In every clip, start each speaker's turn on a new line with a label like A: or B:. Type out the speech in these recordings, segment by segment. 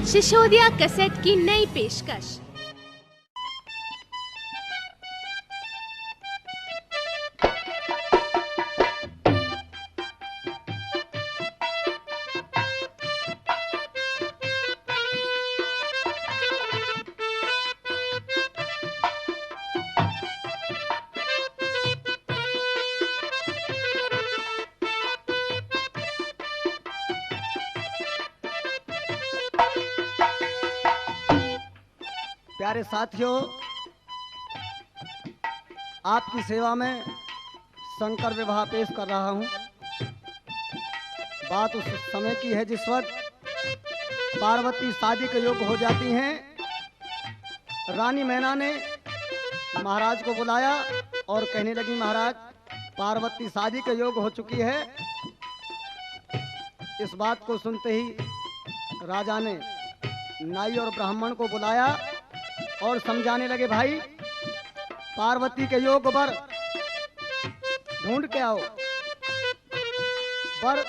A: Sisodia cassette की नई पेशकश।
B: प्यारे साथियों, आपकी सेवा में शंकर विवाह पेश कर रहा हूं। बात उस समय की है जिस वक्त पार्वती शादी के योग्य हो जाती हैं। रानी मैना ने महाराज को बुलाया और कहने लगी, महाराज पार्वती शादी के योग्य हो चुकी है। इस बात को सुनते ही राजा ने नाई और ब्राह्मण को बुलाया और समझाने लगे, भाई पार्वती के योग्य वर ढूंढ के आओ। वर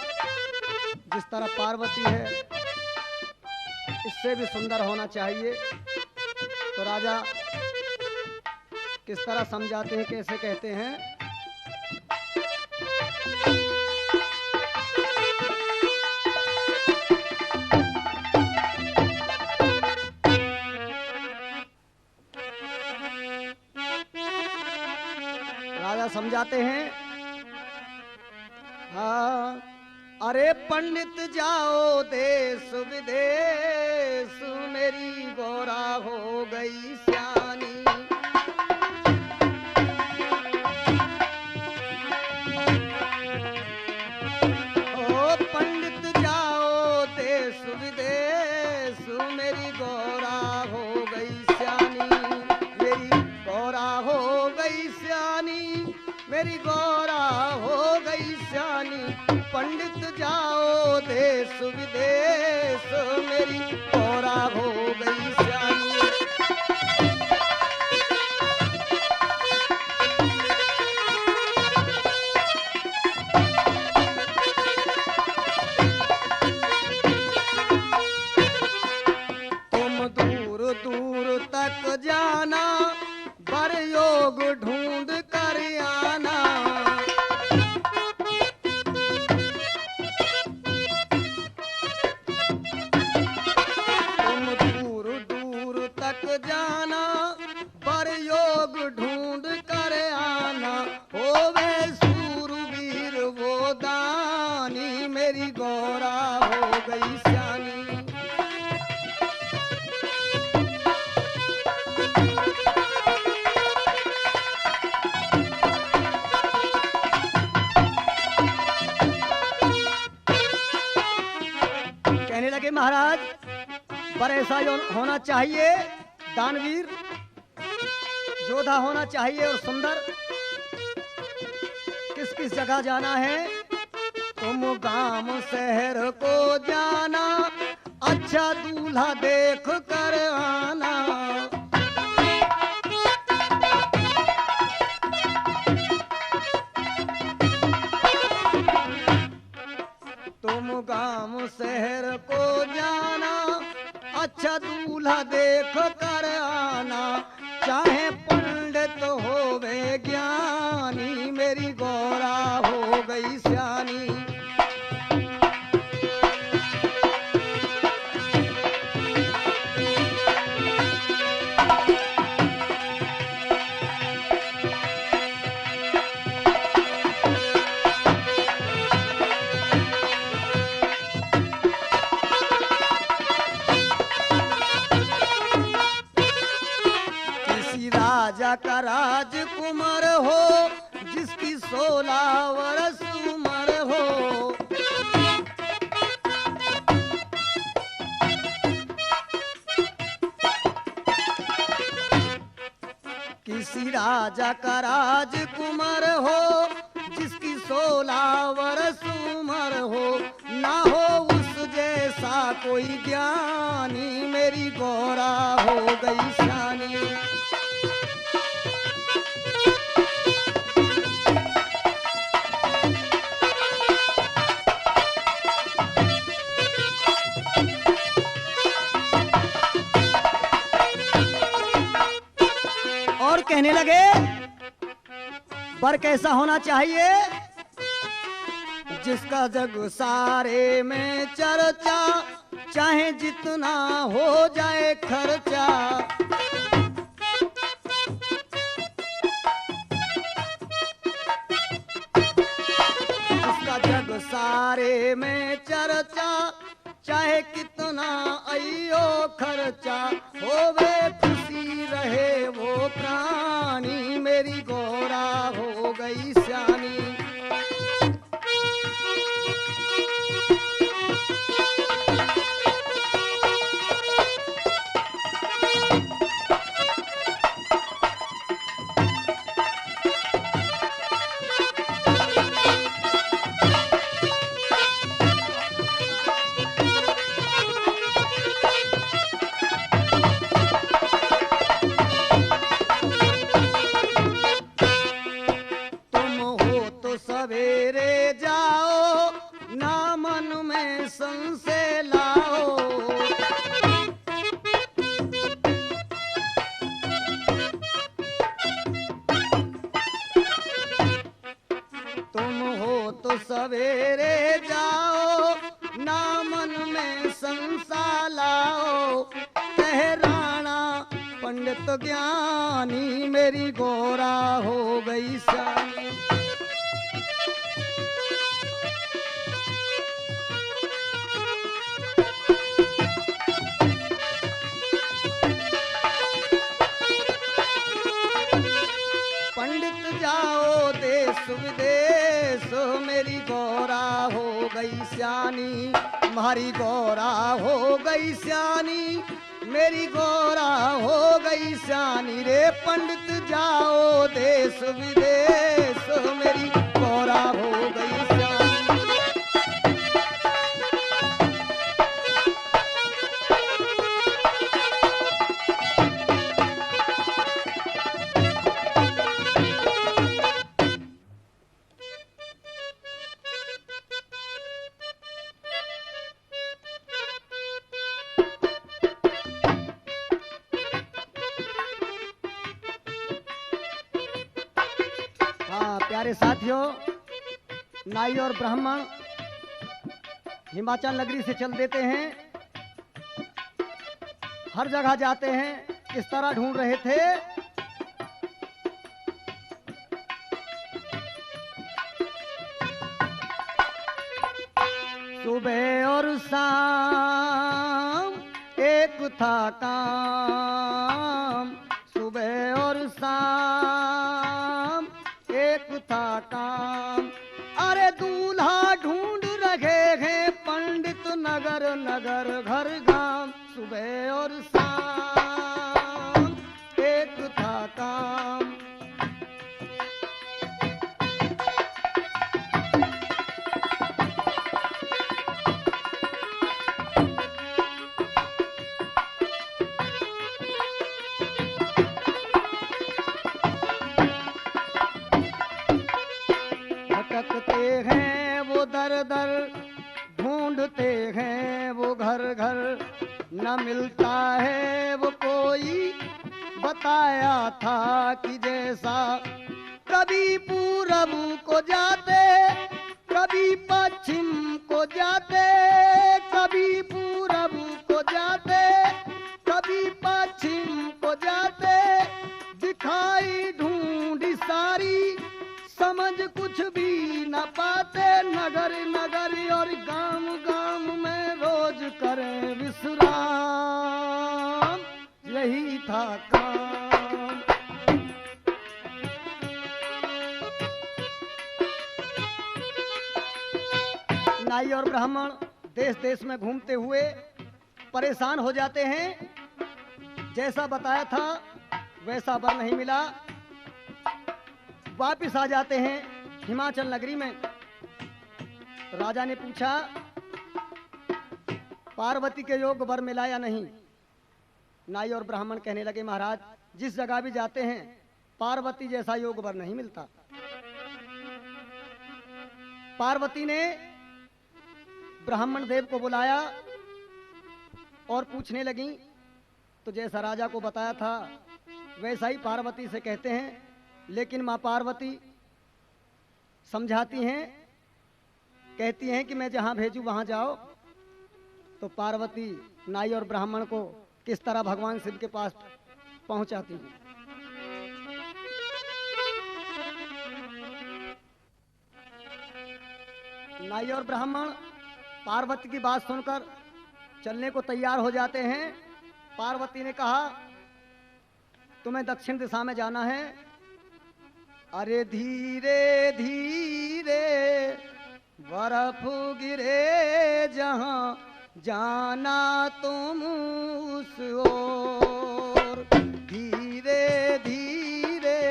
B: जिस तरह पार्वती है इससे भी सुंदर होना चाहिए। तो राजा किस तरह समझाते हैं, कैसे कहते हैं। राजा समझाते हैं, हाँ अरे पंडित जाओ देश विदेश, मेरी गोरा हो गई सियानी। ओ पंडित जाओ देश विदेश, मेरी गोरा हो गई सियानी। मेरी गोरा हो गई सियानी, मेरी गोरा हो गई सियानी। पंडित जाओ देश विदेश, मेरी गोरा हो गई सियानी। तुम दूर दूर तक जाना, वर योग ढूंढ कर आना। तुम दूर दूर तक जाना, वर योग ढूंढ कर आना। होवे सूरवीर वो दानी, मेरी गोरा हो गई सियानी। कहने लगे, महाराज पर ऐसा होना चाहिए, दानवीर योद्धा होना चाहिए और सुंदर। किस किस जगह जाना है? तुम गांव शहर को जाना, अच्छा दूल्हा देख कर आना। तुम गांव शहर को जाना, अच्छा दूल्हा देख कर आना। चाहे पंडित होवे ज्ञानी, मेरी गोरा हो गई सियानी। राजा का राजकुमार हो, जिसकी 16 वर्ष उम्र हो। किसी राजा का राजकुमार हो, जिसकी 16 वर्ष उम्र हो। ना हो उस जैसा कोई ज्ञानी, मेरी गोरा हो गई सियानी। कहने लगे वर कैसा होना चाहिए जिसका जग सारे में चर्चा, चाहे जितना हो जाए खर्चा। जिसका जग सारे में चर्चा, चाहे कितना अयो खर्चा। होवे खुशी रहे वो प्राणी, मेरी गौरा हो गई श्यानी। सवेरे जाओ ना मन में संशय लाओ। तुम हो तो सवेरे जाओ ना मन में संशय लाओ। कह राणा पंडित ज्ञानी, मेरी गौरा हो गई श्यानी। पंडित जाओ देश विदेश, मेरी गौरा हो गई श्यानी। तुम्हारी गौरा हो गई श्यानी, मेरी गौरा हो गई श्यानी रे। पंडित जाओ देश विदेश, मेरी गौरा हो गई श्यानी। प्यारे साथियों, नाई और ब्राह्मण हिमाचल नगरी से चल देते हैं, हर जगह जाते हैं, किस तरह ढूंढ रहे थे। सुबह और शाम एक था काम, सुबह और शाम एक था काम। अरे दूल्हा ढूंढ रहे हैं पंडित नगर नगर घर गांव। सुबह और शाम एक था काम। भटकते हैं वो दर दर, ढूंढते हैं वो घर घर। न मिलता है वो कोई, बताया था कि जैसा। कभी पूरब को जाते, कभी पश्चिम को जाते, कभी पूरब को जाते, कभी पश्चिम को जाते। दिखाई ढूंढी सारी, समझ कुछ भी न पाते। नगर नगर और गांव गांव में रोज करें विश्राम, यही था काम। नाई और ब्राह्मण देश देश में घूमते हुए परेशान हो जाते हैं। जैसा बताया था वैसा वर नहीं मिला, वापिस आ जाते हैं हिमाचल नगरी में। राजा ने पूछा पार्वती के योग वर मिला या नहीं। नाई और ब्राह्मण कहने लगे महाराज जिस जगह भी जाते हैं पार्वती जैसा योग वर नहीं मिलता। पार्वती ने ब्राह्मण देव को बुलाया और पूछने लगी, तो जैसा राजा को बताया था वैसा ही पार्वती से कहते हैं, लेकिन माँ पार्वती समझाती हैं, कहती हैं कि मैं जहाँ भेजूँ वहाँ जाओ। तो पार्वती नाई और ब्राह्मण को किस तरह भगवान शिव के पास पहुँचाती हैं। नाई और ब्राह्मण पार्वती की बात सुनकर चलने को तैयार हो जाते हैं। पार्वती ने कहा, तुम्हें दक्षिण दिशा में जाना है। अरे धीरे धीरे बर्फ गिरे जहां, जाना तुम उस ओर। धीरे धीरे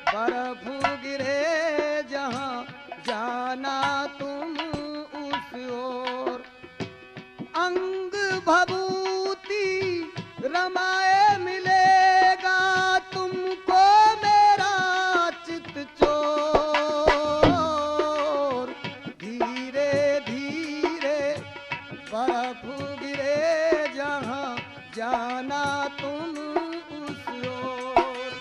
B: बर्फ गिरे जहां, जाना तुम उस ओर। अंग भभूति रमाए मिलेगा तुमको मेरा चित चोर। धीरे धीरे बर्फ गिरे जहां, जाना तुम उस ओर।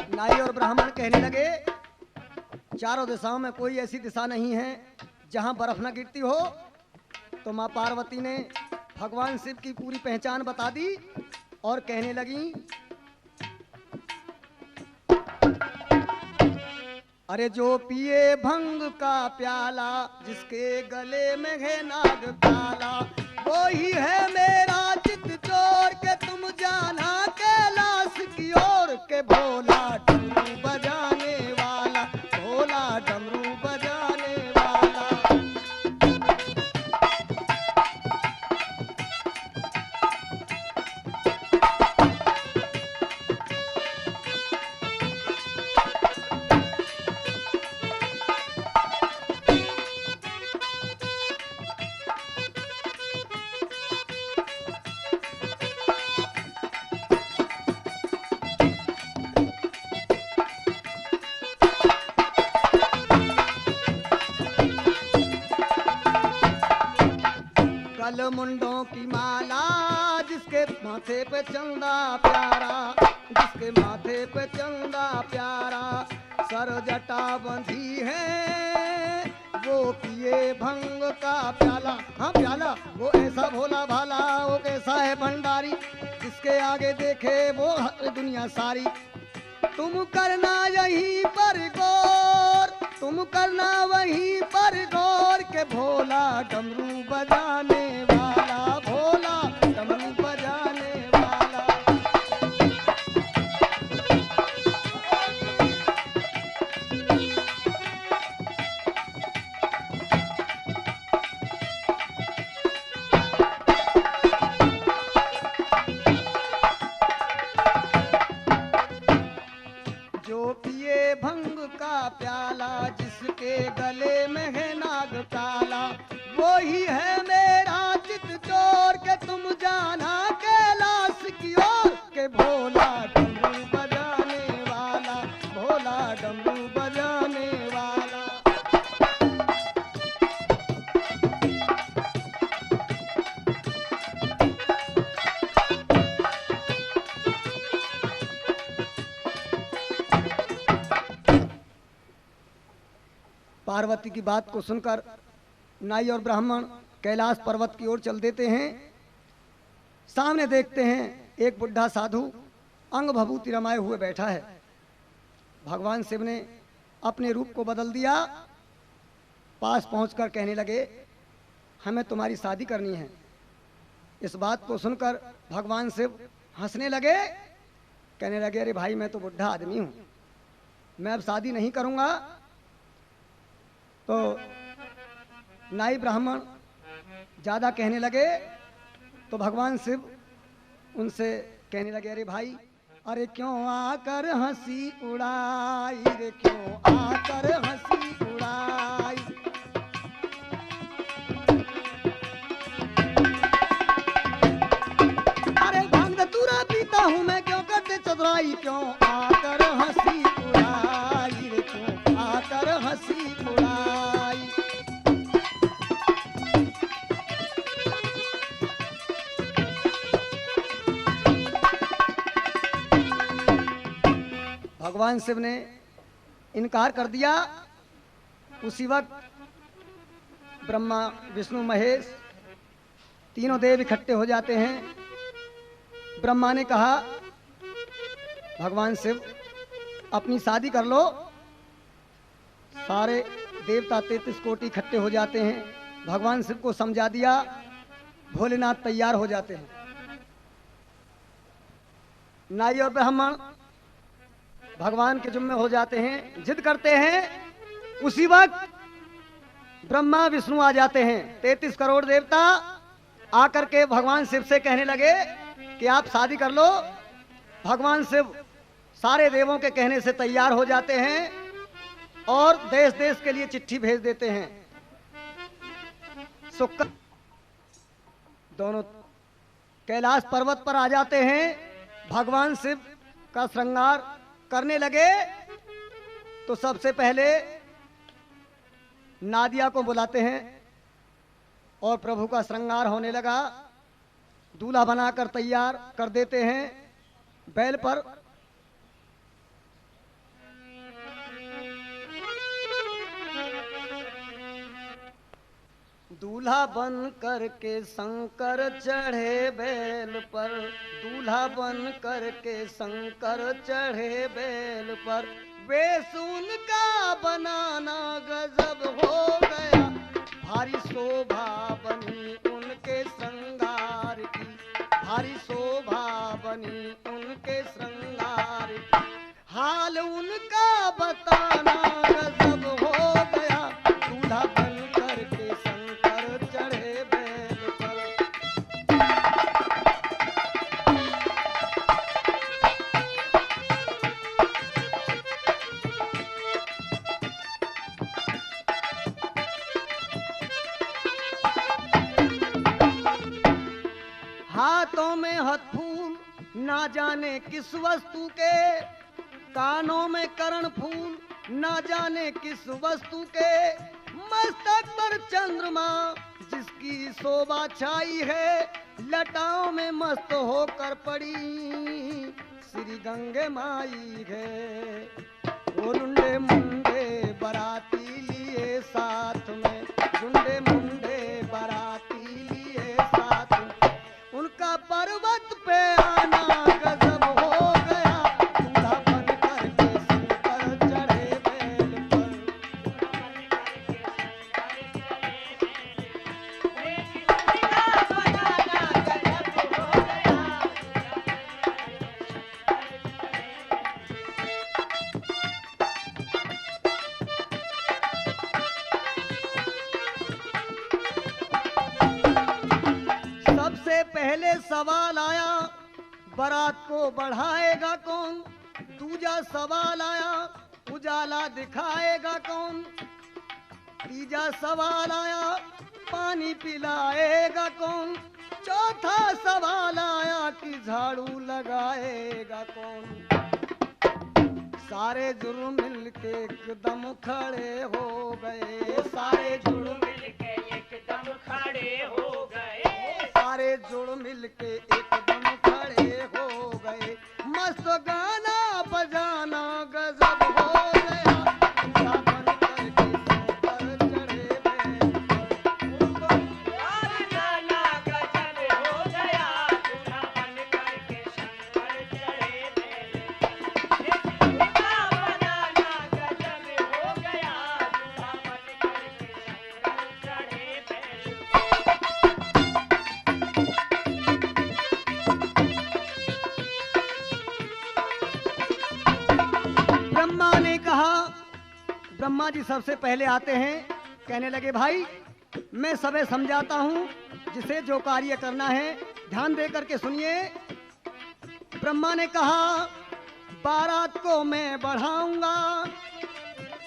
B: नाई और ब्राह्मण कहने लगे, चारों दिशाओं में कोई ऐसी दिशा नहीं है जहां बर्फ न गिरती हो। तो माँ पार्वती ने भगवान शिव की पूरी पहचान बता दी और कहने लगी, अरे जो पिए भंग का प्याला, जिसके गले में है नाग काला, वो ही है मेरा चित चोर। के तुम जाना कैलाश की ओर, के भोला डमरू बजाने वाला, भोला डमरू बजाने वाला। कल मुंडों की माला, जिसके माथे पे चंदा प्यारा, जिसके माथे पे चंदा प्यारा। सर जटा बंधी है वो पिए भंग का प्याला। हाँ प्याला, वो ऐसा भोला भाला, वो कैसा है भंडारी, जिसके आगे देखे वो दुनिया सारी। तुम करना यहीं पर गौर, तुम करना वहीं पर गौर, के भोला डमरू बजाने वाला, भोला डमरू बजाने वाला। जो पिए भंग का प्याला, जिसके गले में है नाग काला, वो ही है मेरा चित चोर। के तुम जाना कैलाश की ओर, के भोला डमरू बजाने वाला, भोला डमरू बजाने वाला। पार्वती की बात को सुनकर नाई और ब्राह्मण कैलाश पर्वत की ओर चल देते हैं। सामने देखते हैं एक बुढ़ा साधु अंग भभूति रमाए हुए बैठा है। भगवान शिव ने अपने रूप को बदल दिया। पास पहुंचकर कहने लगे, हमें तुम्हारी शादी करनी है। इस बात को सुनकर भगवान शिव हंसने लगे, कहने लगे, अरे भाई मैं तो बुढ़ा आदमी हूँ, मैं अब शादी नहीं करूँगा। तो नाई ब्राह्मण ज़्यादा कहने लगे तो भगवान शिव उनसे कहने लगे, अरे भाई, अरे क्यों आकर हंसी उड़ाई रे, क्यों आकर हंसी उड़ाई। क्यों आकर हंसी उड़ाई रे, क्यों आकर हंसी उड़ाई। भगवान शिव ने इनकार कर दिया। उसी वक्त ब्रह्मा विष्णु महेश तीनों देव इकट्ठे हो जाते हैं। ब्रह्मा ने कहा, भगवान शिव अपनी शादी कर लो। सारे देवता 33 कोटि इकट्ठे हो जाते हैं। भगवान शिव को समझा दिया। भोलेनाथ तैयार हो जाते हैं। नाई और ब्राह्मण भगवान के जुम्मे हो जाते हैं, जिद करते हैं। उसी वक्त ब्रह्मा विष्णु आ जाते हैं। 33 करोड़ देवता आकर के भगवान शिव से कहने लगे कि आप शादी कर लो। भगवान शिव सारे देवों के कहने से तैयार हो जाते हैं और देश देश के लिए चिट्ठी भेज देते हैं। शुक्र दोनों कैलाश पर्वत पर आ जाते हैं। भगवान शिव का श्रृंगार करने लगे तो सबसे पहले नादिया को बुलाते हैं और प्रभु का श्रृंगार होने लगा। दूल्हा बनाकर तैयार कर देते हैं बैल पर। दूल्हा बन करके शंकर चढ़े बैल पर, दूल्हा बन करके शंकर चढ़े बैल पर। वेश उनका बनाना गजब हो गया, भारी शोभा बनी उनके श्रृंगार की, भारी शोभा बनी उनके श्रृंगार की। हाल उनका बताना गजब हो गया, दूल्हा बन करके शंकर चढ़े बैल पर। हाथों में हथफूल ना जाने किस वस्तु के, कानों में कर्ण फूल ना जाने किस वस्तु के। मस्तक पर चंद्रमा जिसकी शोभा छाई है, लटाओं में मस्त होकर पड़ी श्री गंगे माई है। वो रुंडे मुंडे बराती लिए साथ में, रुंडे मुंडे बराती लिए साथ में। उनका पर्वत पे आना गजब हो गया, दूल्हा बन करके शंकर चढ़े बैल पर। सबसे पहले सवाल आया, बारात को बढ़ाएगा कौन। दूजा सवाल आया, उजाला दिखाएगा कौन। तीजा सवाल आया, पानी पिलाएगा कौन। चौथा सवाल आया कि झाड़ू लगाएगा कौन। सारे जुर्म मिलके एकदम खड़े हो गए, सारे जुर्म मिलके एकदम खड़े हो गए, सारे जुड़ मिलके एकदम खड़े हो गए। मस्त गाना बजाना गजब हो गया, दूल्हा बन करके शंकर चढ़े बैल पर। गाना गजब हो गया, दूल्हा बन करके शंकर चढ़े बैल पर। दूल्हा बनाना गजब हो गया, दूल्हा बन करके शंकर चढ़े बैल पर। ब्रह्मा ने कहा, ब्रह्मा जी सबसे पहले आते हैं। कहने लगे, भाई मैं सबे समझाता हूँ, जिसे जो कार्य करना है ध्यान दे करके सुनिए। ब्रह्मा ने कहा, बारात को मैं बढ़ाऊंगा।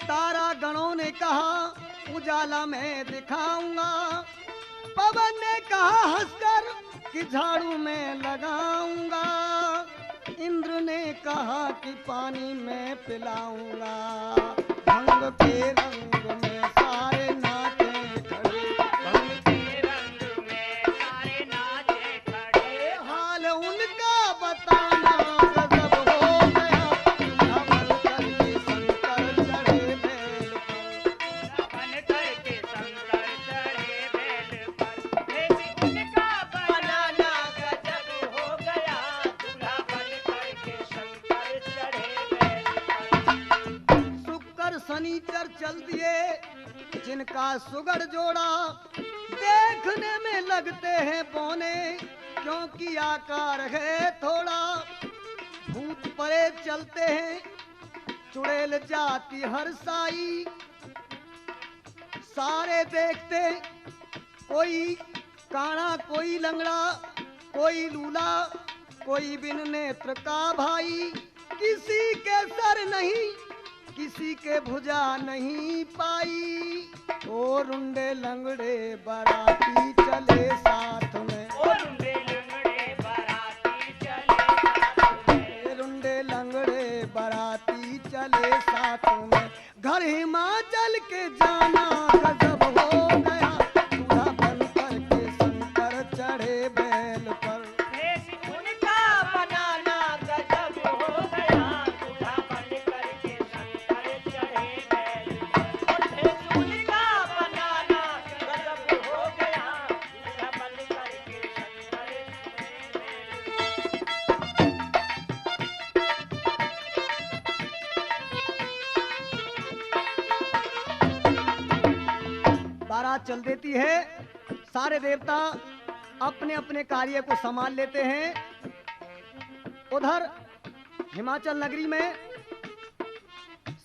B: तारा गणों ने कहा, उजाला मैं दिखाऊंगा। पवन ने कहा हंसकर कि झाड़ू मैं लगाऊंगा। इंद्र ने कहा कि पानी मैं पिलाऊंगा, भंग के रंग में सारे नाचे खड़े, भंग के रंग में सारे नाचे खड़े, हाल उनका बताना गजब हो गया, बन करके शंकर चढ़े बैल पर,
C: बन करके शंकर चढ़े बैल पर, देवी उनका बनाना गजब हो गया, दूल्हा बन करके शंकर चढ़े बैल पर।
B: शुक्र शनिचर चल दिए जिनका सुगढ़ जोड़ा, देखने में लगते हैं बौने क्योंकि आकार है थोड़ा, भूत परे चलते हैं चुड़ैल जाती हर साई, सारे देखते कोई काना कोई लंगड़ा कोई लूला कोई बिन नेत्र का भाई, किसी के सर नहीं किसी के भुजा नहीं पाई, ओ रुंडे लंगड़े बाराती चले साथ में,
C: ओ रुंडे लंगड़े बाराती चले साथ में,
B: रुंडे लंगड़े बाराती चले साथ में, घर हिमाचल के जाना गजब हो गया, दूल्हा बन करके शंकर चढ़े बैल पर,
C: देवी उनका बनाना गजब हो गया, दूल्हा बन करके शंकर चढ़े बैल पर, देवी उनका बनाना गजब हो गया, दूल्हा बन करके शंकर चढ़े बैल पर।
B: बारात चल देती है, सारे देवता अपने अपने कार्य को संभाल लेते हैं। उधर हिमाचल नगरी में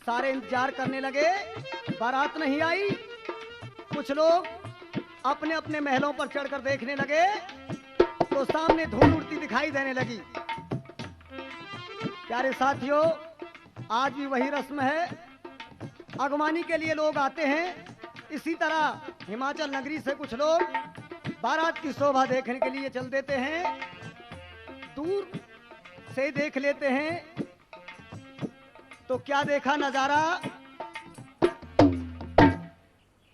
B: सारे इंतजार करने लगे, बारात नहीं आई। कुछ लोग अपने अपने महलों पर चढ़कर देखने लगे तो सामने धूल उड़ती दिखाई देने लगी। प्यारे साथियों, आज भी वही रस्म है, अगवानी के लिए लोग आते हैं। इसी तरह हिमाचल नगरी से कुछ लोग बारात की शोभा देखने के लिए चल देते हैं, दूर से देख लेते हैं। तो क्या देखा नजारा,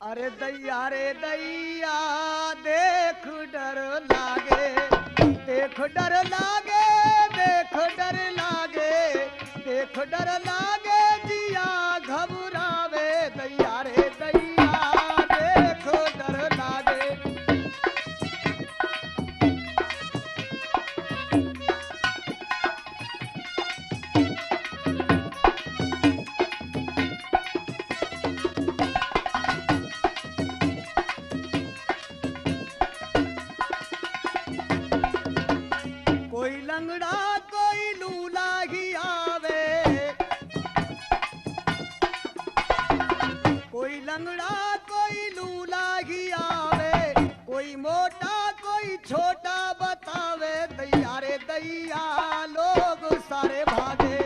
B: अरे दैया रे दैया, देख डर लागे, देख डर लागे, देख डर लागे, देख डर लागे, जिया घबरावे, दैया रे दैया, देख डर लागे। कोई लंगड़ा कोई लूला ही आवे, कोई लंगड़ा कोई लूला ही आवे, कोई मोटा कोई छोटा बतावे, दैया रे दैया, लोग सारे भागे।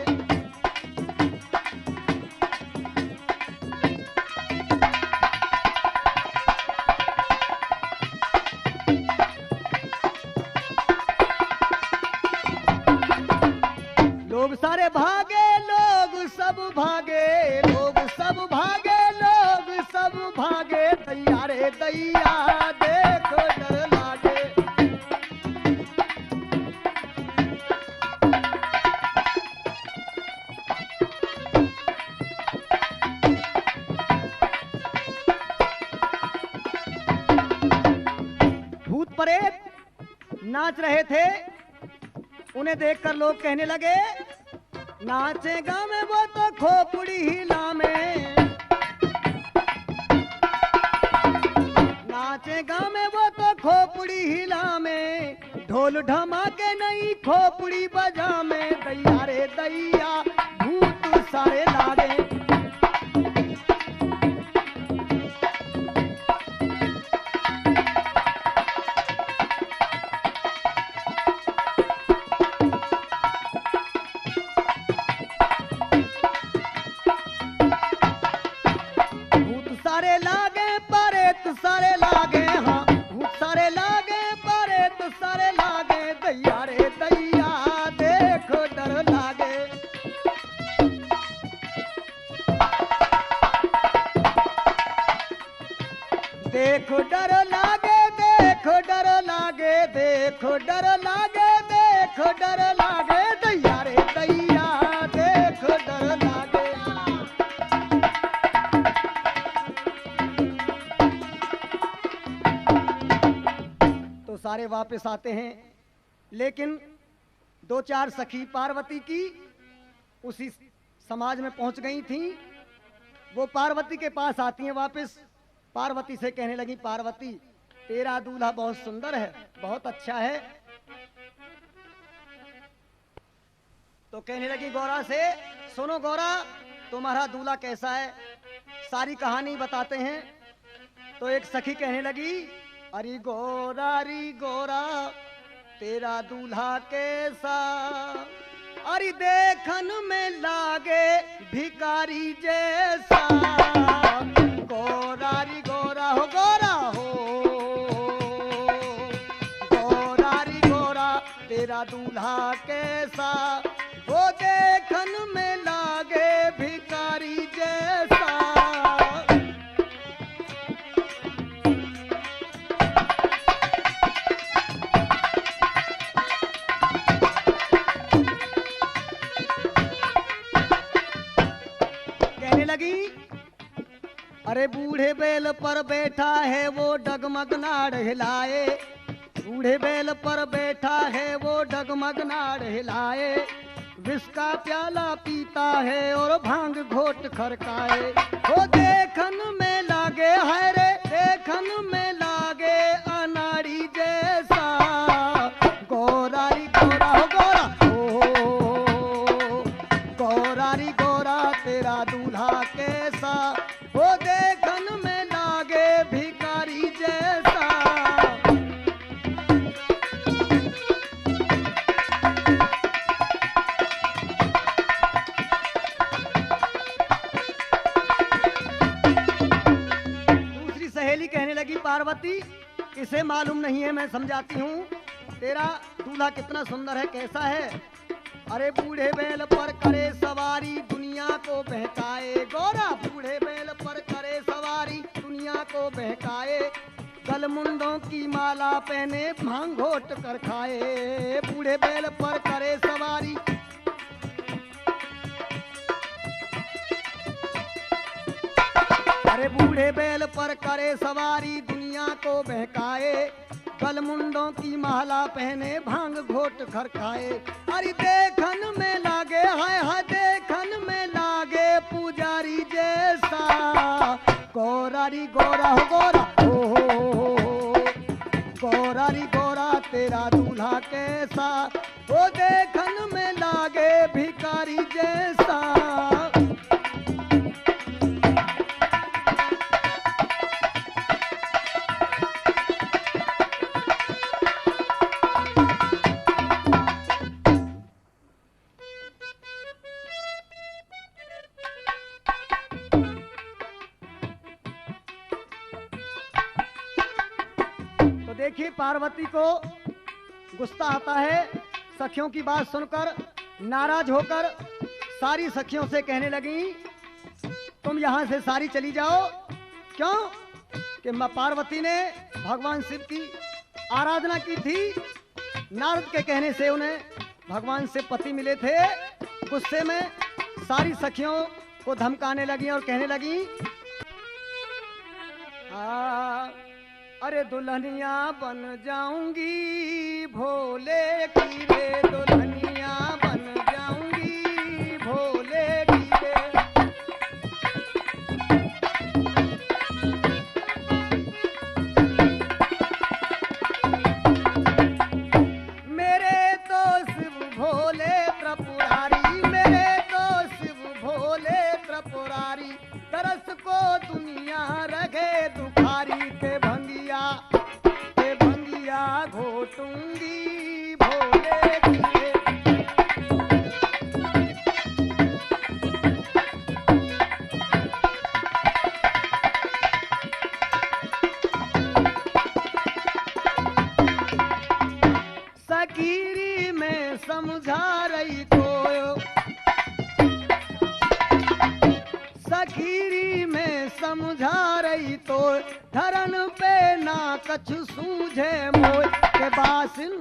B: लोग सारे भागे, लोग सब भागे, लोग सब भागे, लोग सब भागे, दैया रे दैया, देखो डर लागे। भूत प्रेत नाच रहे थे, उन्हें देखकर लोग कहने लगे, नाचेगा में वो तो खोपड़ी हिला में, नाचेगा में वो तो खोपड़ी हिला में, ढोल ढमाके नहीं खोपड़ी बजा में, दैया रे दैया, भूत सारे लागे। सारे लागे परेत सारे लागे, हाँ भूत सारे लागे परेत सारे लागे, दैया रे दैया, देखो डर देखो डर लागे, देखो डर लागे, देखो डर लागे, देखो डर लागे, दैया रे दैया, देखो डर लागे। तो सारे वापस आते हैं, लेकिन दो चार सखी पार्वती की उसी समाज में पहुंच गई थी। वो पार्वती के पास आती हैं वापस। पार्वती से कहने लगी, पार्वती तेरा दूल्हा बहुत सुंदर है, बहुत अच्छा है। तो कहने लगी गौरा से, सुनो गौरा, तुम्हारा दूल्हा कैसा है, सारी कहानी बताते हैं। तो एक सखी कहने लगी, अरे गोरा तेरा दूल्हा कैसा, अरे देखन में लागे भिखारी जैसा। गोरारी गोरा हो, गोरा हो, गोरारी गोरा तेरा दूल्हा कैसा, वो देखन में लागे भिखारी जैसा। कहने लगी, अरे बूढ़े बैल पर बैठा है वो डगमग नाड़ हिलाए, बूढ़े बैल पर बैठा है वो डगमग नाड़ हिलाए, विष का प्याला पीता है और भांग घोट खरकाए। वो देखन में लागे, है रे देखन में लागे अनाड़ी जैसा। गोरारी गोरा हो, गोरा हो, गोरारी गोरा तेरा दूल्हा कैसा, वो देखन में लागे भिखारी जैसा। दूसरी सहेली कहने लगी, पार्वती इसे मालूम नहीं है, मैं समझाती हूँ, तेरा दूल्हा कितना सुंदर है, कैसा है। अरे बूढ़े बैल पर करे सवारी दुनिया को बहकाए, गौरा बूढ़े बैल पर करे सवारी दुनिया को बहकाए, गलमुंडों की माला पहने भांग घोट कर खाए। बूढ़े बैल पर करे सवारी, अरे बूढ़े बैल पर करे सवारी दुनिया को बहकाए, गलमुंडों की माला पहने भांग घोट खरखाए। अरे देखन में लागे, हाय देखन में लागे पुजारी जैसा। गोरारी गोरा हो, गोरा हो, गोरारी गोरा तेरा दूल्हा कैसा, वो देखन में लागे भिखारी जैसा। देखिए पार्वती को गुस्सा आता है, सखियों की बात सुनकर नाराज होकर सारी सखियों से कहने लगी, तुम यहाँ से सारी चली जाओ। क्यों कि माँ पार्वती ने भगवान शिव की आराधना की थी, नारद के कहने से उन्हें भगवान शिव पति मिले थे। गुस्से में सारी सखियों को धमकाने लगी और कहने लगी, अरे दुल्हनिया बन जाऊंगी भोले की रे, दुल्हनिया बन जाऊंगी भोले की रे। मेरे तो शिव भोले त्रिपुरारी, मेरे तो शिव भोले त्रिपुरारी, तरस को दुनिया रखे दुखारी, के भंगिया घोटूंगी भोले की रे। सकीरी में समझा रही को, सकीरी में समझा रही तो धरन पे ना कछु सूझे मोय के बासिन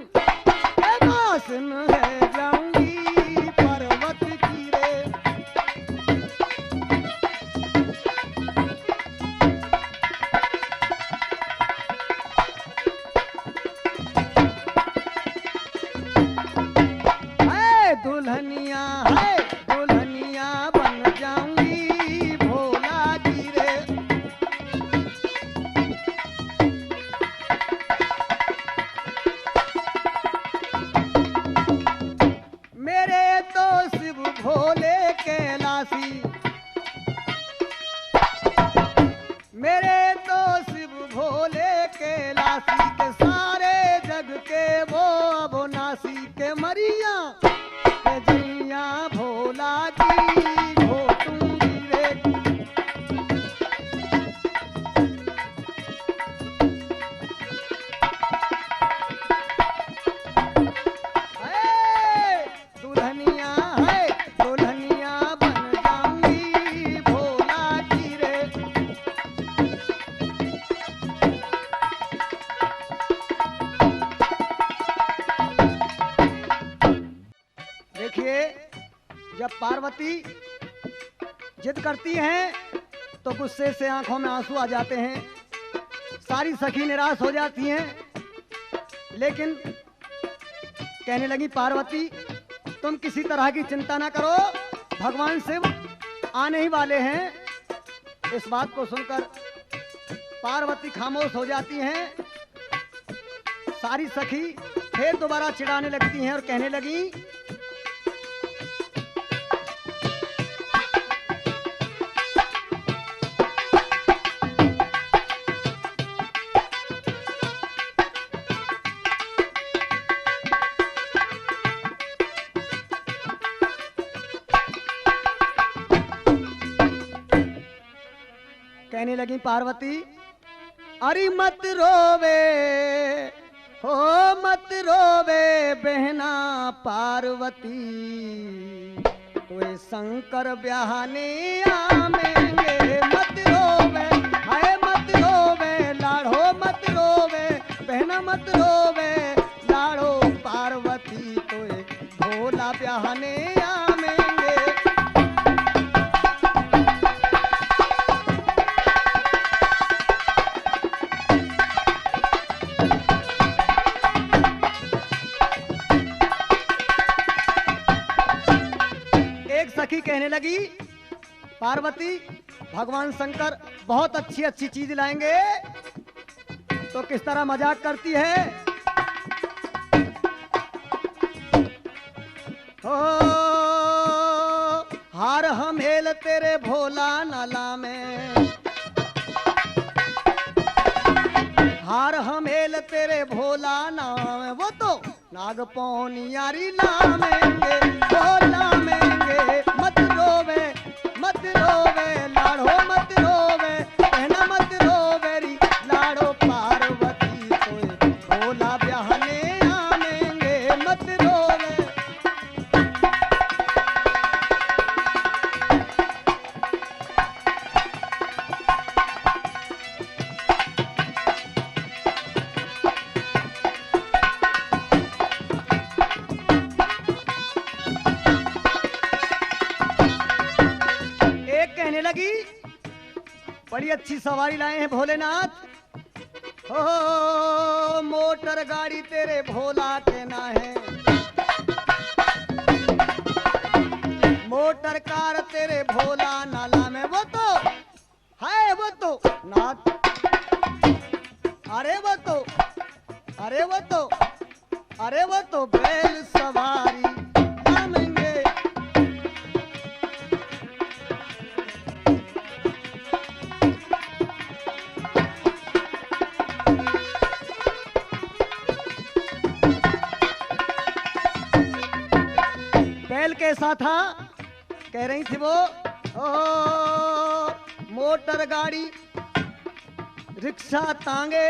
B: है जाऊंगी पर्वत की रे। है दुल्हनिया बन जाऊंगी भोला की रे। मेरे तो शिव भोले कैलासी, मेरे तो शिव भोले कैलासी के सारे जग के वो अबोनासी के मरिया जिया भोला की घोटूंगी रे। दुल्हनिया बन जाऊंगी भोला की रे। देखिए, जब पार्वती जिद करती हैं तो गुस्से से आंखों में आंसू आ जाते हैं, सारी सखी निराश हो जाती हैं। लेकिन कहने लगी पार्वती तुम किसी तरह की चिंता ना करो, भगवान शिव आने ही वाले हैं। इस बात को सुनकर पार्वती खामोश हो जाती हैं। सारी सखी फिर दोबारा चिढ़ाने लगती हैं और कहने लगी कहने लगी पार्वती अरे मत रोवे हो मत रोवे बहना पार्वती, तो शंकर ब्याहने आवेंगे। मत रोवे हाय मत रोवे लाड़ो मत रोवे बहना मत रोवे लाड़ो पार्वती, तो भोला ब्याहने आवेंगे। सखी कहने लगी पार्वती भगवान शंकर बहुत अच्छी अच्छी चीज लाएंगे, तो किस तरह मजाक करती है। हो हार हमेल तेरे भोला नाला में, हार हमेल तेरे भोला नाम में, वो तो नाग पौनियारी लामेंगे वो लामेंगे। मत रोवे लाड़ो मत रोवे कहना मत रोवे री लाड़ो पार्वती, तो भोला ब्याहने आवेंगे। मत रोवे लगी बड़ी अच्छी सवारी लाए हैं भोलेनाथ। हो मोटर गाड़ी तेरे भोला के ना है, मोटर कार तेरे भोला नाला में, वो तो है वो तो नाथ। अरे वो तो बैल सवारी लामेंगे। बैल कैसा था कह रही थी वो, मोटर गाड़ी रिक्शा तांगे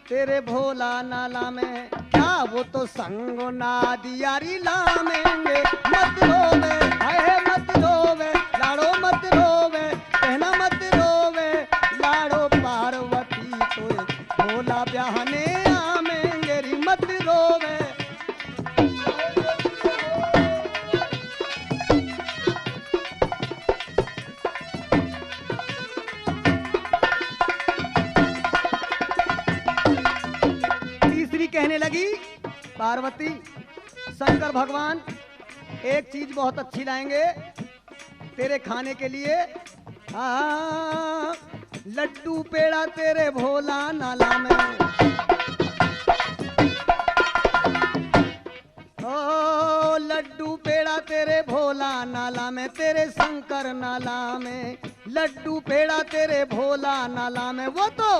B: तेरे भोला नाला में, क्या वो तो संगो नादियारी लामेंगे। मत रोवे हाय मत रोवे लाड़ो मत रोवे कहना मत रोवे लगी पार्वती शंकर भगवान एक चीज बहुत अच्छी लाएंगे तेरे खाने के लिए। लड्डू पेड़ा तेरे भोला नाला में, ओ लड्डू पेड़ा तेरे भोला नाला में, तेरे शंकर नाला में। लड्डू पेड़ा तेरे भोला नाला में, वो तो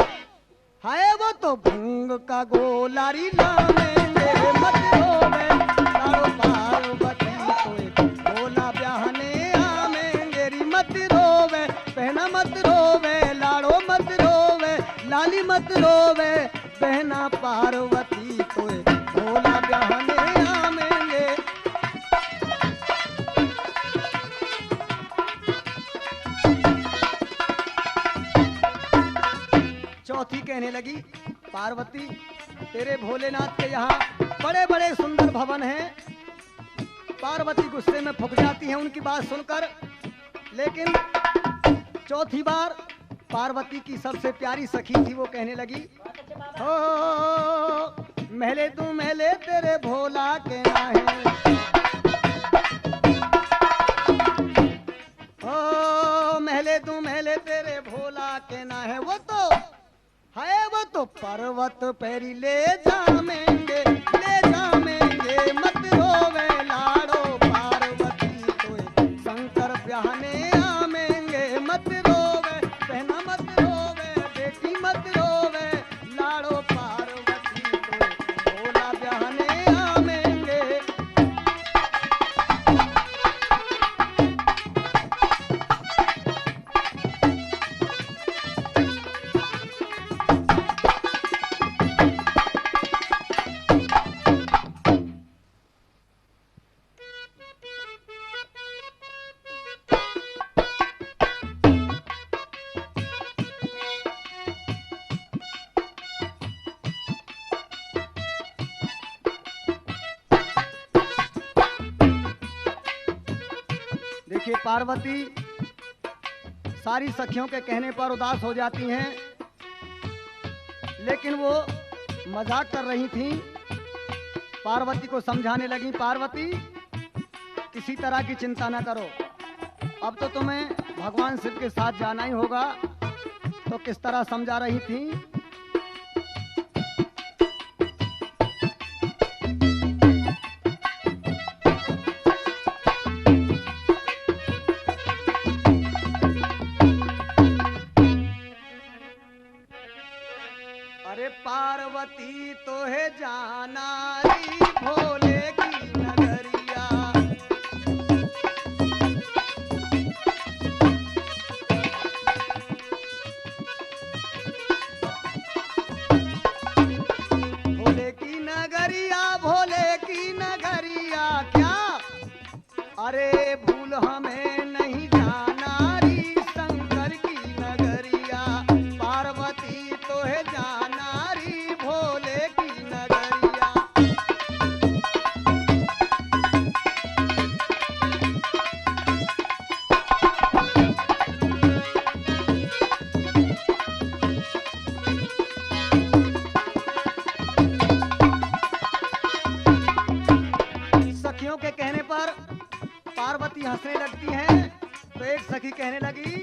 B: है वो तो भंग का गोलारी लामेंगे। मत रोवे लाड़ो पार्वती कोई भोला ब्याहने आमेंगे री। मत रोवे बहना मत रोवे लाड़ो मत रोवे लाली मत रोवे बहना पार्वती कोई भोला ब्याहने आमेंगे। चौथी कहने लगी पार्वती तेरे भोलेनाथ के यहाँ बड़े बड़े सुंदर भवन हैं। पार्वती गुस्से में फूक जाती है उनकी बात सुनकर। लेकिन चौथी बार पार्वती की सबसे प्यारी सखी थी वो कहने लगी हो महले तू महले तेरे भोला के नाहे। हो महले तू महले तेरे भोला के नाहे, वो तो है वो तो पर्वत पैरी ले जामेंगे ले जामेंगे। मत रोवे लाड़ो पार्वती कोई शंकर ब्याहने आमेंगे। मत रोवे बहना मत रोवे बेटी मत रोवे लाड़ो पार्वती कोई भोला ब्याहने आमेंगे। देखिए पार्वती सारी सखियों के कहने पर उदास हो जाती हैं, लेकिन वो मजाक कर रही थीं। पार्वती को समझाने लगी पार्वती किसी तरह की चिंता ना करो, अब तो तुम्हें भगवान शिव के साथ जाना ही होगा। तो किस तरह समझा रही थीं। अरे पार्वती तो है जाना री भोले की नगरिया। भोले की नगरिया भोले की नगरिया क्या अरे भूल हमें नहीं जाना री शंकर की नगरिया। पार्वती तो है जाना री भोले की नगरिया। सखियों के कहने पर पार्वती हंसने लगती हैं। तो एक सखी कहने लगी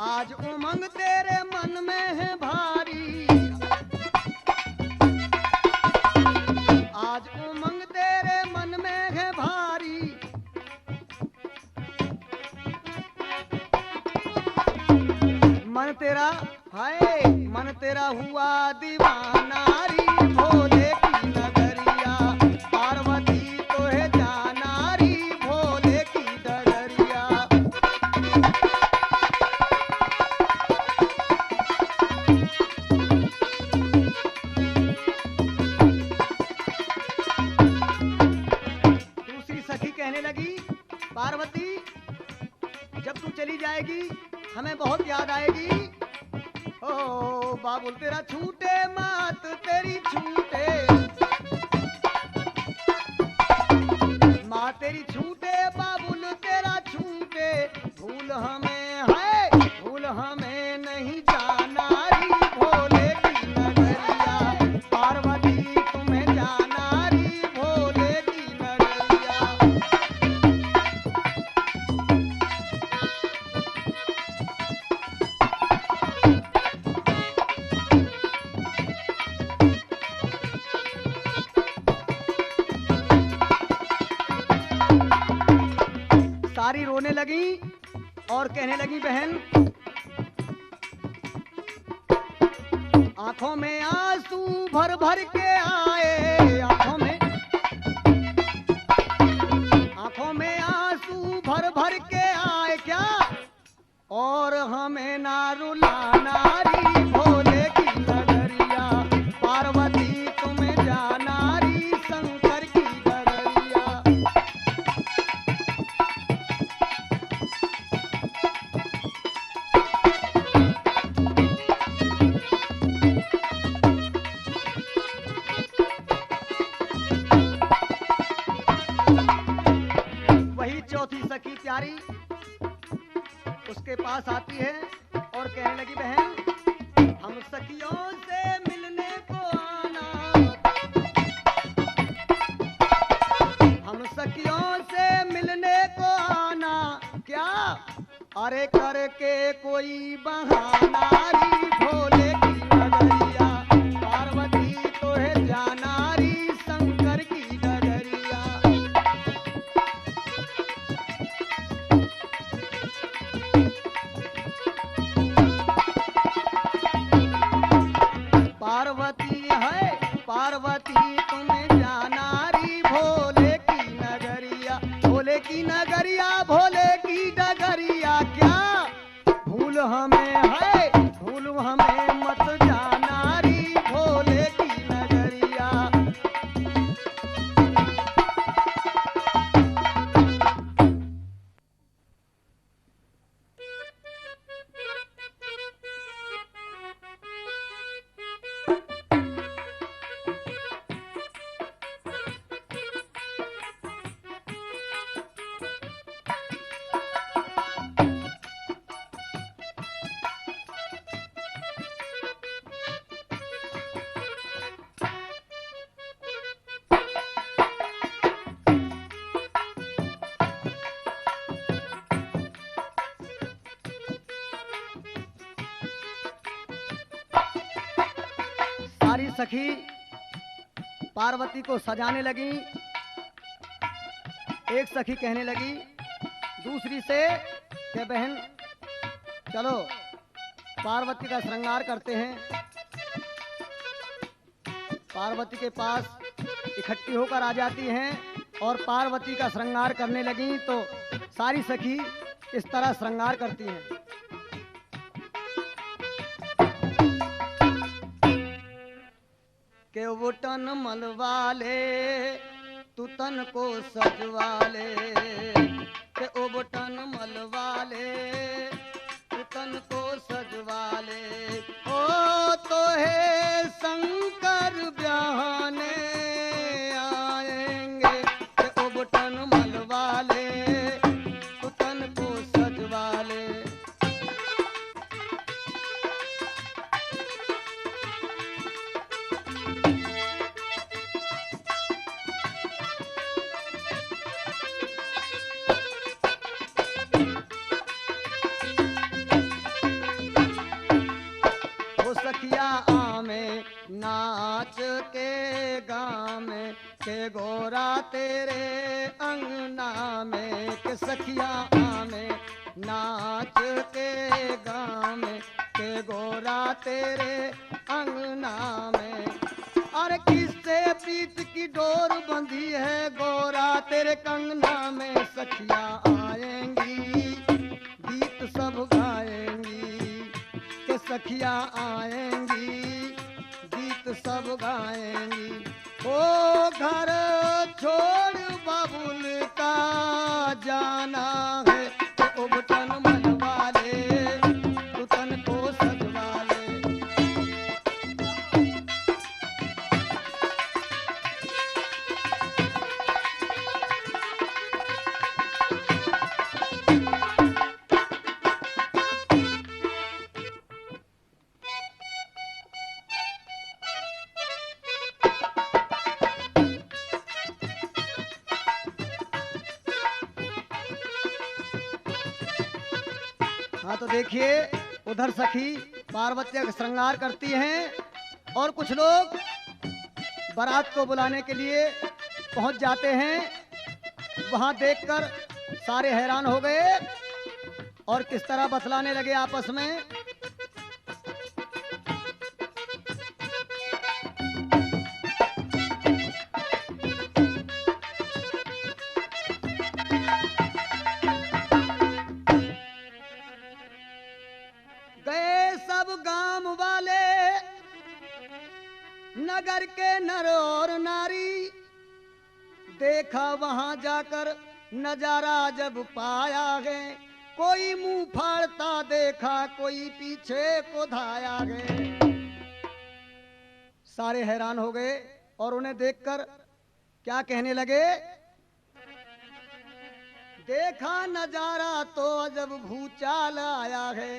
B: आज उमंग तेरे मन में है भारी। आज उमंग तेरे मन में है भारी। मन तेरा हाय मन तेरा हुआ दीवाना री भोले की नगरिया। पार्वती तो है जाना री भोले की डगरिया। दूसरी सखी कहने लगी पार्वती जब तू चली जाएगी हमें बहुत याद आएगी। ओ बाबुल तेरा छूटे मात तेरी छूटे माँ तेरी छूटे बाबुल तेरा छूटे। भूल हमें है भूल हमें नहीं जाना री भोले की नगरिया। पार्वती लगी और कहने लगी बहन, आंखों में आंसू भर भर के आए, आंखों में आंसू भर भर के आए क्या, और हमें ना रुलाना री भोले की नगरिया, पार्वती तुम्हें जाना री शंकर की नगरिया। वही चौथी सखी प्यारी उसके पास आती है और कहने लगी बहन, हम सखियों से मिलने को आना, हम सखियों से मिलने को आना क्या, अरे करके कोई बहाना री भोले की नगरिया, पार्वती तो है जाना री शंकर की नगरिया। पार्वती है पार्वती तुम्हें जाना री भोले की नगरिया, भोले की नगरिया, भोले की नगरिया क्या, भूल हमें है भूल हमें मत जाना री भोले की नगरिया। सारी सखी पार्वती को सजाने लगी। एक सखी कहने लगी दूसरी से कि बहन चलो पार्वती का श्रृंगार करते हैं। पार्वती के पास इकट्ठी होकर आ जाती हैं और पार्वती का श्रृंगार करने लगी तो सारी सखी इस तरह श्रृंगार करती हैं। के वो तन मलवाले तू तन को सजवाले, के वो तन मलवाले तू तन को सजवाले, ओ तो है शंकर ब्याहने आएंगे, के वो तन मलवाले तू तन को सजवाले। सखिया आमे नाच के गाँव में, के गोरा तेरे अंगना में, के सखिया आमे नाच के गाँव में, के गोरा तेरे अंगना में। अरे किससे प्रीत की डोर बंधी है गोरा तेरे कंगना में, सखिया आएंगी गीत सब गाएंगी, के सखिया आएंगी गीत सब गाएंगी। ओ घर छोड़ बाबुल का जाना है, तो उबटन मनवाले तू तन को सजवाले। हाँ तो देखिए उधर सखी पार्वती का श्रृंगार करती हैं और कुछ लोग बारात को बुलाने के लिए पहुंच जाते हैं। वहां देखकर सारे हैरान हो गए और किस तरह बतलाने लगे आपस में। गए सब गांव वाले नगर के नर और नारी, देखा वहां जाकर नजारा जब पाया है, कोई मुंह फाड़ता देखा, कोई पीछे को धाया गए। सारे हैरान हो गए और उन्हें देखकर क्या कहने लगे, देखा नजारा तो अजब भूचाल आया है।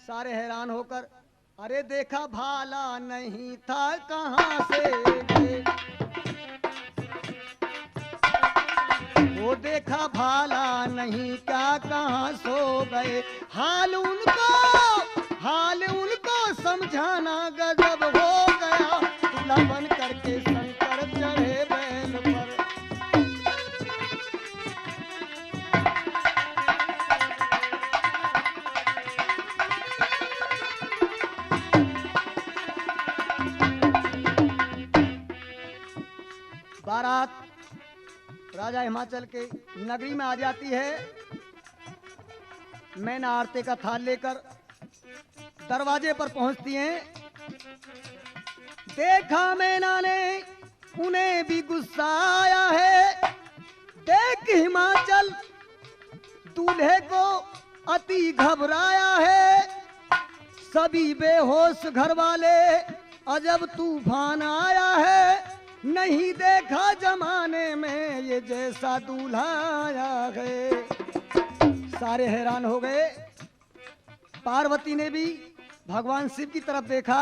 B: सारे हैरान होकर, अरे देखा भाला नहीं था कहां से गए, वो देखा भाला नहीं क्या कहां सो गए। हाल उनको समझाना गजब हो गया, दूल्हा बन करके शंकर चढ़े बैल पर। बारात राजा हिमाचल के नगरी में आ जाती है। मैना आरती का थाल लेकर दरवाजे पर पहुंचती हैं। देखा मैना ने उन्हें भी गुस्सा आया है, देख हिमाचल दूल्हे को अति घबराया है। सभी बेहोश घर वाले, अजब तूफान आया है, नहीं देखा जमाने में ये जैसा दूल्हा आया है। सारे हैरान हो गए। पार्वती ने भी भगवान शिव की तरफ देखा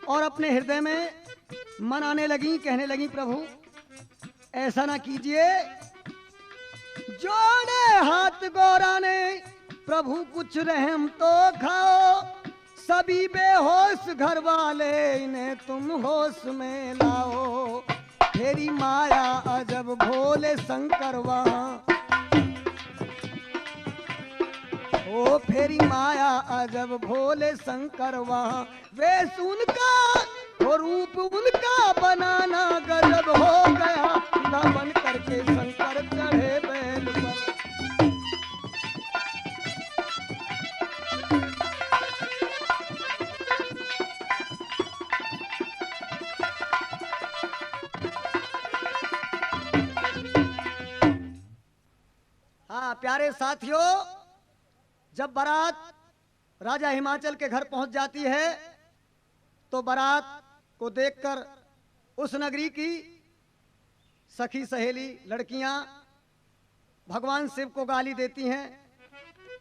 B: और अपने हृदय में मनाने लगी, कहने लगी, प्रभु ऐसा ना कीजिए। जोड़े हाथ गौरा ने, प्रभु कुछ रहम तो खाओ, सभी बेहोश घर वाले इन्हें तुम होश में लाओ। फेरी माया अजब भोले शंकर वहां, ओ फेरी माया अजब भोले शंकर वहां। वेश उनका वो रूप उनका बनाना गजब हो गया, ना बन करके शंकर चढ़े बैल पर। हाँ प्यारे साथियों, जब बारात राजा हिमाचल के घर पहुंच जाती है तो बारात को देखकर उस नगरी की सखी सहेली लड़कियां भगवान शिव को गाली देती हैं।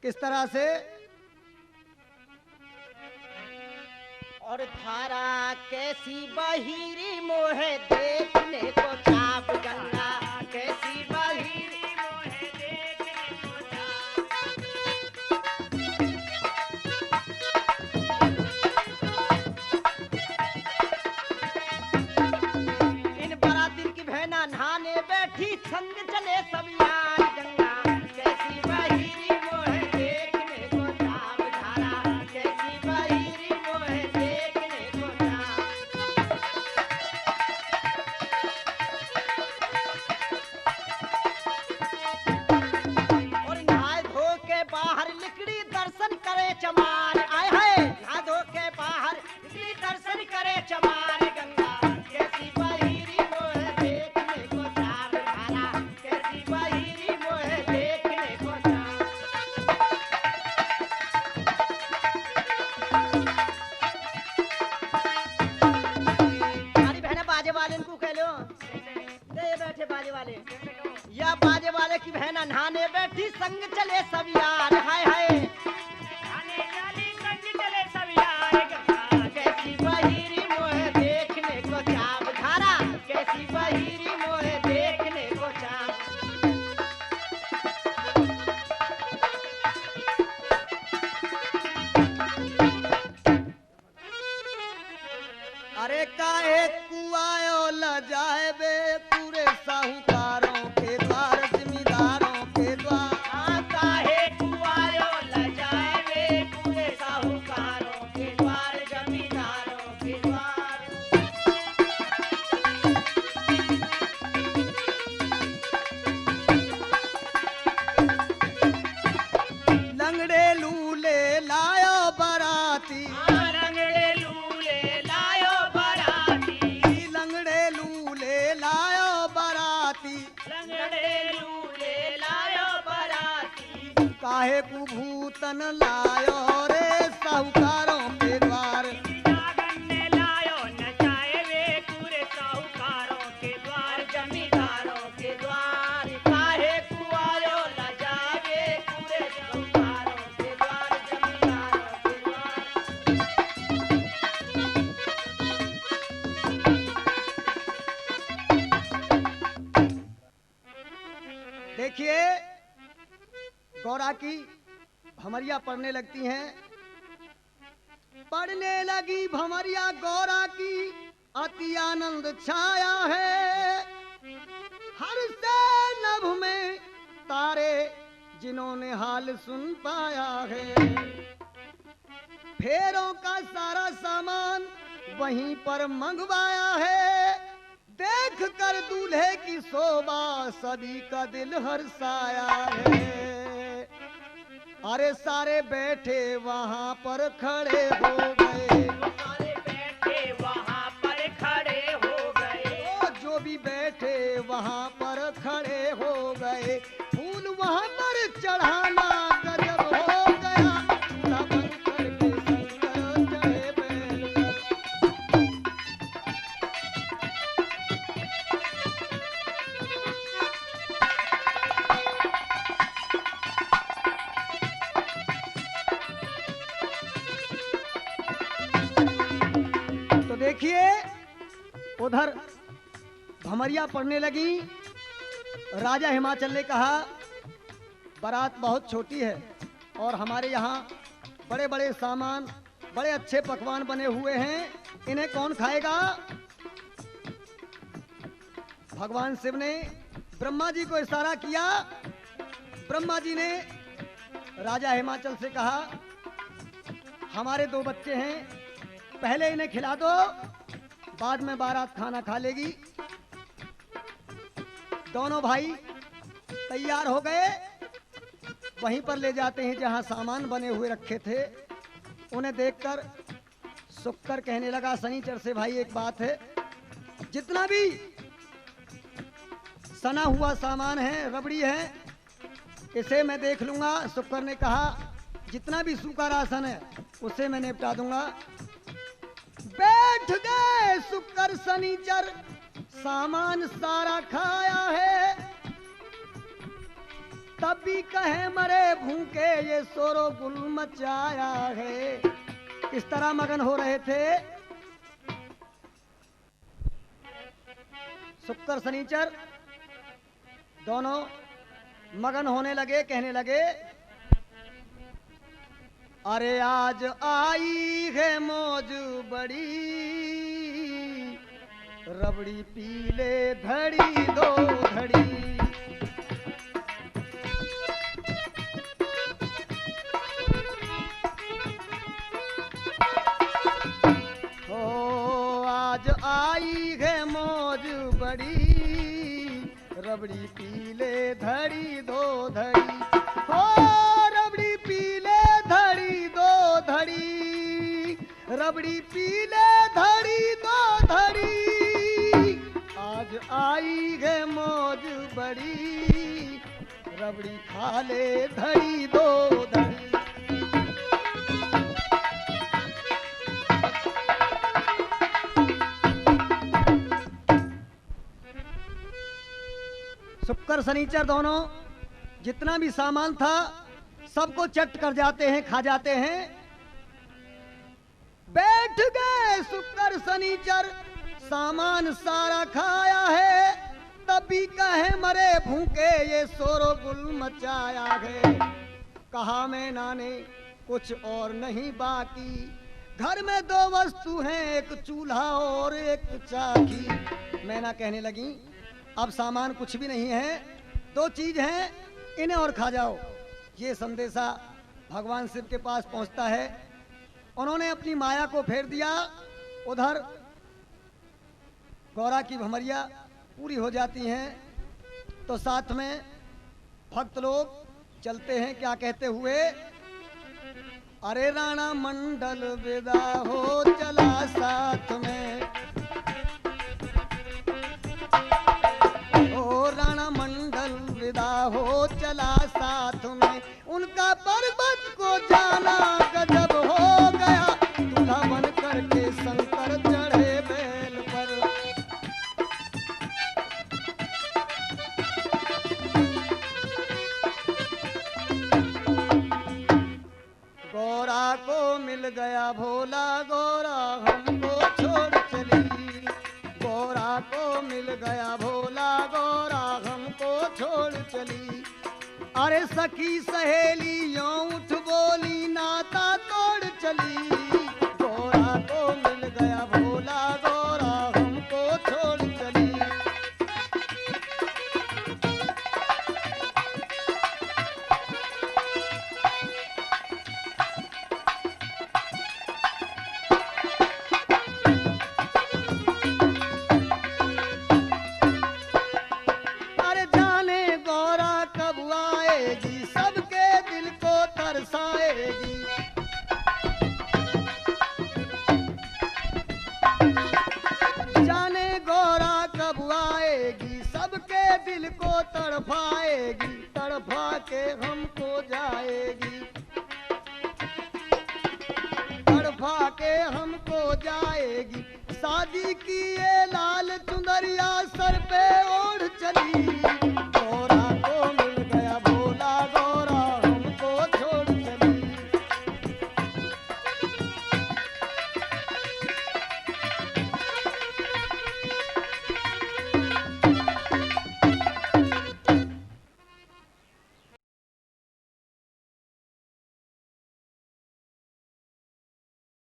B: किस तरह से,
C: और धारा कैसी बहिरी मोहे देखने को चाप, गंगा कैसी बहिरी मोहे देखने को चाप। इन बारातिन की बहना नहाने बैठी, संग चले सब यार, गंगा कैसी बहिरी मोहे देखने को चाप, धारा कैसी बहिरी मोहे देखने को चाप। और नहाए धो के बाहर निकली दर्शन करे चमार, आए है नहा धो के बाहर निकली दर्शन करे चमार, गंगा कैसी बहिरी मोहे देखने को चाप, धारा कैसी बहिरी मोहे देखने को चाप। हमारी बहना बाजे वाले को कह लो, दे बैठे बाजे वाले, या बाजे वाले की बहना नहाने बैठी, संग चले सब यार, हाय हाय नहाने वाली संग चले सब यार, गंगा कैसी बहिरी मोहे देखने को चाप, धारा कैसी बहिरी मोहे देखने को चाप।
B: अरे काहे कुआयो ल जाए बे पूरे साहूकारों के द्वार, जमींदारों के द्वार।
C: हाँ,
B: नागन लायो रे साहूकारों के द्वार।
C: नागन ने लायो नचाए वे पूरे साहूकारों के द्वार, जमींदारों के द्वार। काहे कुआयो लजावे पूरे साहूकारों के द्वार, जमींदारों के द्वार।
B: देखिए गौरा की भमरिया पढ़ने लगती हैं। पढ़ने लगी भमरिया गौरा की अति आनंद छाया है। हर से नभ में तारे जिन्होंने हाल सुन पाया है। फेरों का सारा सामान वहीं पर मंगवाया है। देख कर दूल्हे की शोभा सभी का दिल हर्षाया है। अरे सारे बैठे वहां पर खड़े हो गए।
C: सारे बैठे वहां पर खड़े हो गए।
B: ओ जो भी बैठे वहां पर खड़े हो गए। फूल वहां पर चढ़ाना गजब हो गया। लबन करके शंकर चढ़े बैल पर। तो देखिए उधर भमरिया पड़ने लगी। राजा हिमाचल ने कहा बारात बहुत छोटी है और हमारे यहाँ बड़े बड़े सामान बड़े अच्छे पकवान बने हुए हैं, इन्हें कौन खाएगा। भगवान शिव ने ब्रह्मा जी को इशारा किया। ब्रह्मा जी ने राजा हिमाचल से कहा हमारे दो बच्चे हैं, पहले इन्हें खिला दो, बाद में बारात खाना खा लेगी। दोनों भाई तैयार हो गए। वहीं पर ले जाते हैं जहां सामान बने हुए रखे थे। उन्हें देखकर शुक्र कहने लगा शनिचर से भाई एक बात है, जितना भी सना हुआ सामान है, रबड़ी है, इसे मैं देख लूंगा। शुक्र ने कहा जितना भी सूखा राशन है उसे मैं निपटा दूंगा। बैठ गए शुक्र शनिचर, सामान सारा खाया है। तब भी कहे मरे भूखे ये शोरो गुल मचाया है। इस तरह मगन हो रहे थे शुक्र शनिचर, दोनों मगन होने लगे। कहने लगे अरे आज आई है मौज बड़ी, रबड़ी पीले धड़ी दो धड़ी। ओ आज आई है मौज बड़ी, रबड़ी पीले धड़ी दो धड़ी। ओ रबड़ी पीले धड़ी दो धड़ी, रबड़ी पीले धड़ी दो धड़ी। आज आई है मौज बड़ी, रबड़ी खा ले धड़ी दो धड़ी। शुक्र शनिचर दोनों जितना भी सामान था सबको चट कर जाते हैं, खा जाते हैं। बैठ गए शुक्र शनिचर, सामान सारा खाया है। तब भी कहे मरे भूखे ये शोरो गुल मचाया है। कहा मैं नाने कुछ और नहीं बाकी, घर में दो वस्तु हैं, एक चूल्हा और एक चाकी। मैना कहने लगी अब सामान कुछ भी नहीं है, दो चीज हैं, इन्हें और खा जाओ। ये संदेशा भगवान शिव के पास पहुंचता है। उन्होंने अपनी माया को फेर दिया। उधर गौरा की भमरिया पूरी हो जाती हैं तो साथ में भक्त लोग चलते हैं क्या कहते हुए, अरे राणा मंडल विदा हो चला साथ में। ओ राणा मंडल विदा हो चला साथ में, उनका पर्वत को जाना गजब हो गया, दूल्हा बन करके शंकर चढ़े बैल पर। गौरा को मिल गया भोला, गौरा हमको छोड़ चली। गौरा को मिल गया भोला, गौरा हमको छोड़ चली। अरे सखी सहेली यों उठ बोली, नाता तोड़ चली। गौरा को मिल गया भोला, गौरा हमको छोड़ चली। अरे जाने गौरा कब आएगी, सबके दिल को तरसाएगी। जाने गौरा कब आएगी, सबके दिल को तड़फाएगी। तड़फा के हमको जाएगी, तड़फा के हमको जाएगी। शादी की ये लाल चुनरिया सर पे ओढ़ चली।